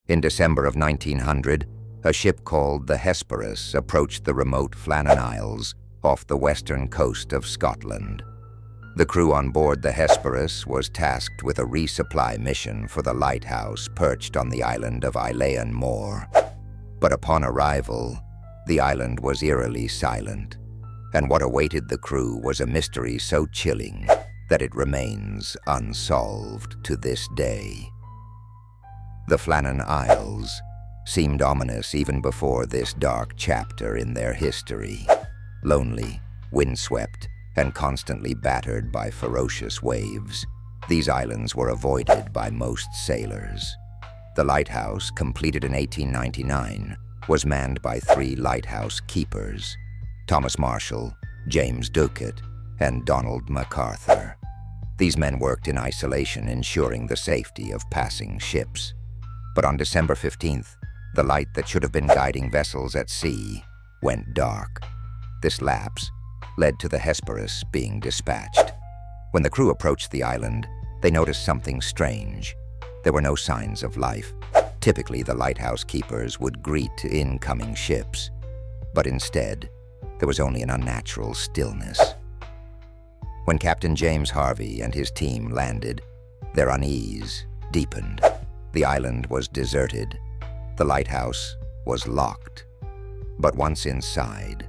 In December of 1900, a ship called the Hesperus approached the remote Flannan Isles off the western coast of Scotland. The crew on board the Hesperus was tasked with a resupply mission for the lighthouse perched on the island of Eilean Moor. But upon arrival, the island was eerily silent, and what awaited the crew was a mystery so chilling that it remains unsolved to this day. The Flannan Isles seemed ominous even before this dark chapter in their history. Lonely, windswept, and constantly battered by ferocious waves, these islands were avoided by most sailors. The lighthouse, completed in 1899, was manned by 3 lighthouse keepers: Thomas Marshall, James Ducat, and Donald MacArthur. These men worked in isolation, ensuring the safety of passing ships. But on December 15th, the light that should have been guiding vessels at sea went dark. This lapse led to the Hesperus being dispatched. When the crew approached the island, they noticed something strange. There were no signs of life. Typically, the lighthouse keepers would greet incoming ships, but instead, there was only an unnatural stillness. When Captain James Harvey and his team landed, their unease deepened. The island was deserted. The lighthouse was locked. But once inside,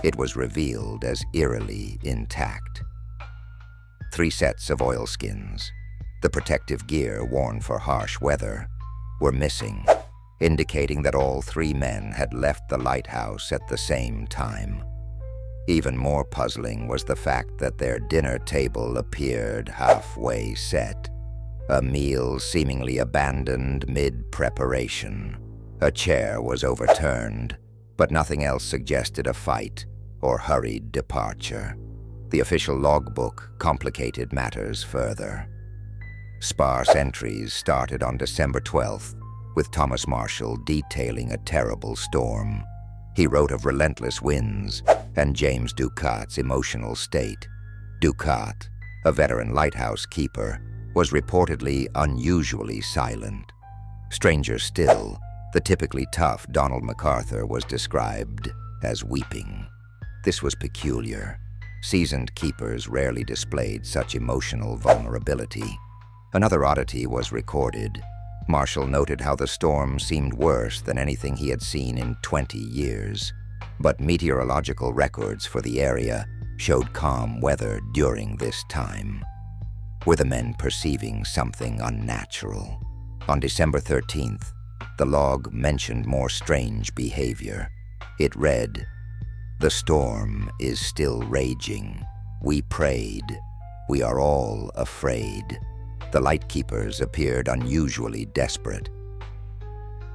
it was revealed as eerily intact. 3 sets of oilskins, the protective gear worn for harsh weather, were missing, indicating that all 3 men had left the lighthouse at the same time. Even more puzzling was the fact that their dinner table appeared halfway set, a meal seemingly abandoned mid-preparation. A chair was overturned, but nothing else suggested a fight or hurried departure. The official logbook complicated matters further. Sparse entries started on December 12th, with Thomas Marshall detailing a terrible storm. He wrote of relentless winds and James Ducat's emotional state. Ducat, a veteran lighthouse keeper, was reportedly unusually silent. Stranger still, the typically tough Donald MacArthur was described as weeping. This was peculiar. Seasoned keepers rarely displayed such emotional vulnerability. Another oddity was recorded. Marshall noted how the storm seemed worse than anything he had seen in 20 years, but meteorological records for the area showed calm weather during this time. Were the men perceiving something unnatural? On December 13th, the log mentioned more strange behavior. It read, "The storm is still raging. We prayed. We are all afraid." The lightkeepers appeared unusually desperate.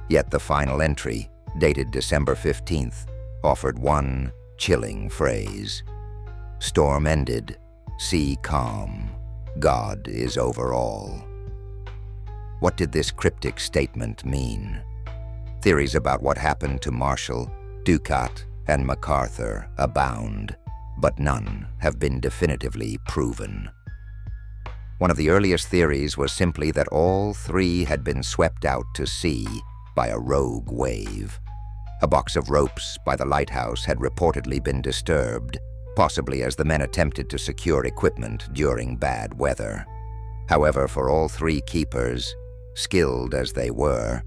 Yet the final entry, dated December 15th, offered one chilling phrase: "Storm ended, sea calm. God is over all." What did this cryptic statement mean? Theories about what happened to Marshall, Ducat, and MacArthur abound, but none have been definitively proven. One of the earliest theories was simply that all 3 had been swept out to sea by a rogue wave. A box of ropes by the lighthouse had reportedly been disturbed, possibly as the men attempted to secure equipment during bad weather. However, for all 3 keepers, skilled as they were,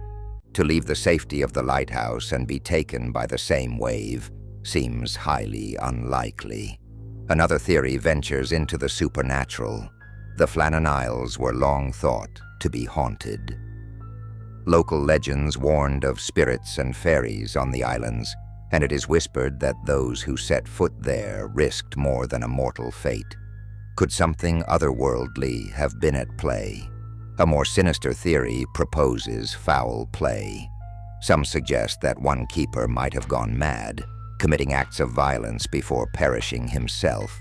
to leave the safety of the lighthouse and be taken by the same wave seems highly unlikely. Another theory ventures into the supernatural. The Flannan Isles were long thought to be haunted. Local legends warned of spirits and fairies on the islands, and it is whispered that those who set foot there risked more than a mortal fate. Could something otherworldly have been at play? A more sinister theory proposes foul play. Some suggest that one keeper might have gone mad, committing acts of violence before perishing himself.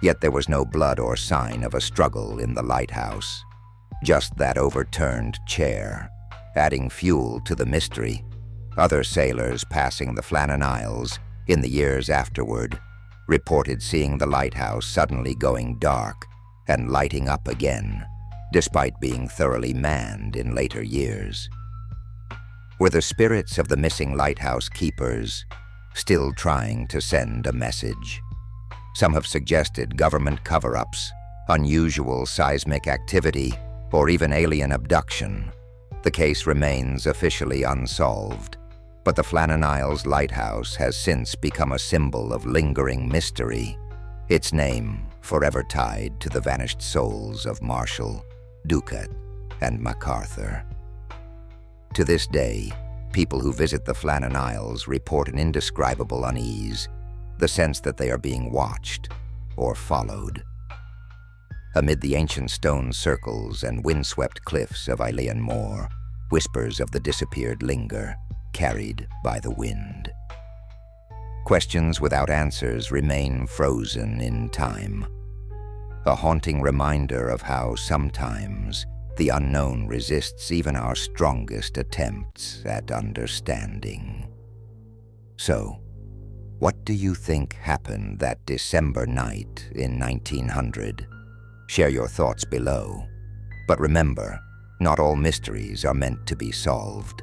Yet there was no blood or sign of a struggle in the lighthouse. Just that overturned chair, adding fuel to the mystery. Other sailors passing the Flannan Isles in the years afterward reported seeing the lighthouse suddenly going dark and lighting up again, despite being thoroughly manned in later years. Were the spirits of the missing lighthouse keepers still trying to send a message? Some have suggested government cover-ups, unusual seismic activity, or even alien abduction. The case remains officially unsolved, but the Flannan Isles Lighthouse has since become a symbol of lingering mystery, its name forever tied to the vanished souls of Marshall, Ducat, and MacArthur. To this day, people who visit the Flannan Isles report an indescribable unease, the sense that they are being watched or followed. Amid the ancient stone circles and windswept cliffs of Eilean Moor, whispers of the disappeared linger, carried by the wind. Questions without answers remain frozen in time, a haunting reminder of how sometimes the unknown resists even our strongest attempts at understanding. So, what do you think happened that December night in 1900? Share your thoughts below. But remember, not all mysteries are meant to be solved.